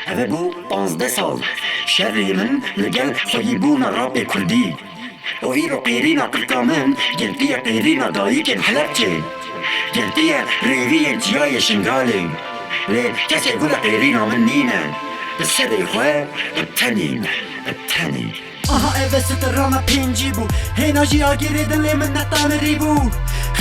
ئەvە بوو 15 ساڵ شەڕی من لەگەڵ خۆیی بوونە ڕاپێ کوردی ئەو ئیرۆ قێرینا قرتا من گرتیە قێرینا دایکێن حەلەبچێ گرتیە ڕێویە جیایە شنگالێ لێ کەسێ گوڵە قێرینا من نینە بسەرێ خوێ بتەنی آها ئەvە ستڕانە پێنجی بوو هێنا ژیاگیرێ دڵێ من نەتانری بوو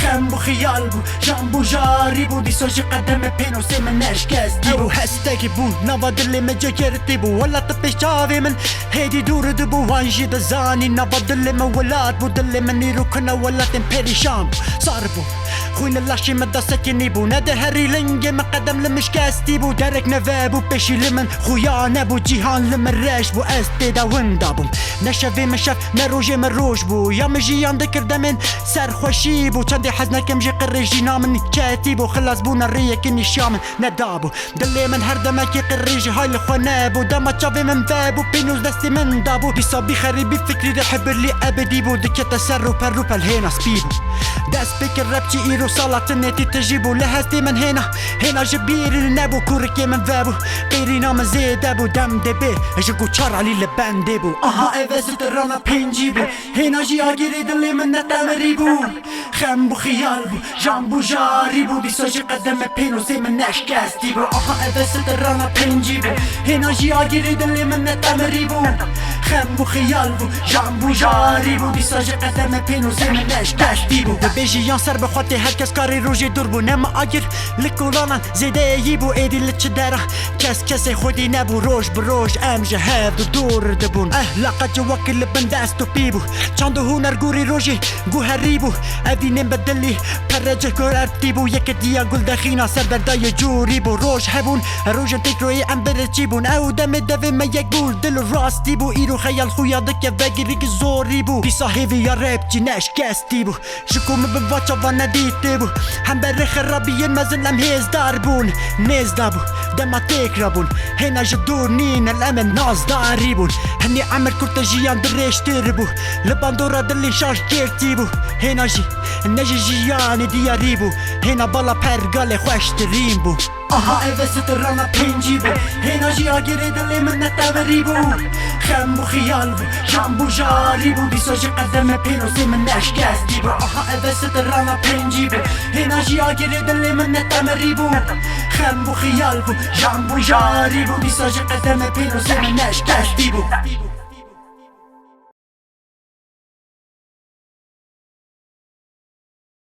خەم بوو خیال بوو ژان بوو ژاری بوو دیسۆژی قەدەمە پێنووسێ من نەشکەستی بوو هەستێکی بوو ناوا دڵێ من جێگرتی بوو وەڵاتە پێش چاوێ من هێدی دوورت بوو وانژی دەزانی ناوا دڵێ من وەلات بوو دڵێ من نیروکەنە وەلاتێن پێریشان بوو سار بوو خوینە لاشی من دەسەکێنی بوو نەدە هەری لەنگێ من قەدەم لە مشکەستی بوو دەرێک نەڤە بوو پێشی لە من خویا نەبوو جیهان لە من ڕێش بوو ئەس تێدا وندا بووم نەشەوێ من شەف نەڕۆژێ من ڕۆژ بوو یا من ژیان دەکردە من سەرخۆشی بوو چەندێ حەز نەکەم ژێ قڕێژی نامن کەتی بوو خلاص بوونە ڕێیەکی نیشا من نەدا بوو دڵێ من هەردەمەکی قڕێژی های لە خۆ نەبوو دەما چاوێ من بە بوو پێنووس دەستی مندا بوو حیسابی خەریبی فکری ڕەحبرلی ئەبدی بوو دکێتە سەر و پەر هێنا سپی بوو دەست پێکرد ڕەبچی ئیر و ساڵاتنێتی تژی بوو لە هەستی من هێنا ژە بیری نەبوو کوڕێکی من ڤەبوو قێرینا من زێدە بوو دەم دەبێ ژە گوچار علی لە بەندێ بوو ئاها ئەvە ستڕانە پێنجی بوو هێنا ژیاگیرێ دڵێ من نەتەمەری بوو خەم بوو خیال بوو ژان بوو ژاری بوو دیسۆژی قەدەمە پێنووسێ من نەشکەستی بوو ئاها ئەvە ستڕانە پێنجی بوو هێنا ژیاگیرێ دڵێ من نەتەمەری بوو خەم بوو خیال بوو ژان بوو ژاری بوو دیسۆژی قەدەمە پێنووسێ من نەشکەستی بوو دەبێژی یان سەر بخواتی هەرکەس کاری ڕۆژێ دوور بوو نەما ئاگر لە کۆڵانان زێدەیەیی بوو ئێدی لە چ دەرە کەسێ خودی نەبوو ڕۆژ بڕۆژ ئەمژە هەفتە دوور دەبوون ئەهلاقەجە وەکی لە بەندەست و پێ بوو چەند هونەر گووری ڕۆژێ گوهەری بوو ئەڤینێن بەدڵی پەرەجە گۆرەرتی بوو یەکە دیە گول دەخینا سەر بەردایە جووری بوو ڕۆژ هەبوون ڕۆژە تێکرۆی ئەم بەرەچی بوون ئەو دەمێ دەوێ مە یەک بوو دڵ ڕاستی بوو ئیر و خەیال خویا دەکە بەگیرێکی زۆری بوو پیسا هێوی یا ڕێبکی نەشکەستی بوو ژکو من بڤاچەڤە نەدیتێ بوو هەمبەرێ خەرابیەن مەزن ئەم هێزدار بوون نێزدا بوو دەما تێکرا بوون هێنا ژە دوور نینە ئەمە نازداری بوون هەنی ئەمر کورتە ژیان درێژتر بوو لە باندۆرە دڵی شاش گرتی بوو هێناژی نەژی ژیانی دیاری بوو هێنا بەڵا پەرگەڵێ خوێشترین بوو ئاها ئەvە ستڕانە پێنجی بوو هێنا ژیاگیرێ دڵێ من نەتەمەری بوو خەم بوو خیال بوو ژان بوو ژاری بوو دیسۆژی قەدەمە پێنووسێ من نەشکەستی بوو ئاها ئەvە ستڕانە پێنجی بوو هێنا ژیاگیرێ دڵێ من نەتەمەری بوو خەم بوو خیال بوو ژان بوو ژاری بوو دیسۆژی قەدەمە پێنووسێ من نەشکەستی بوو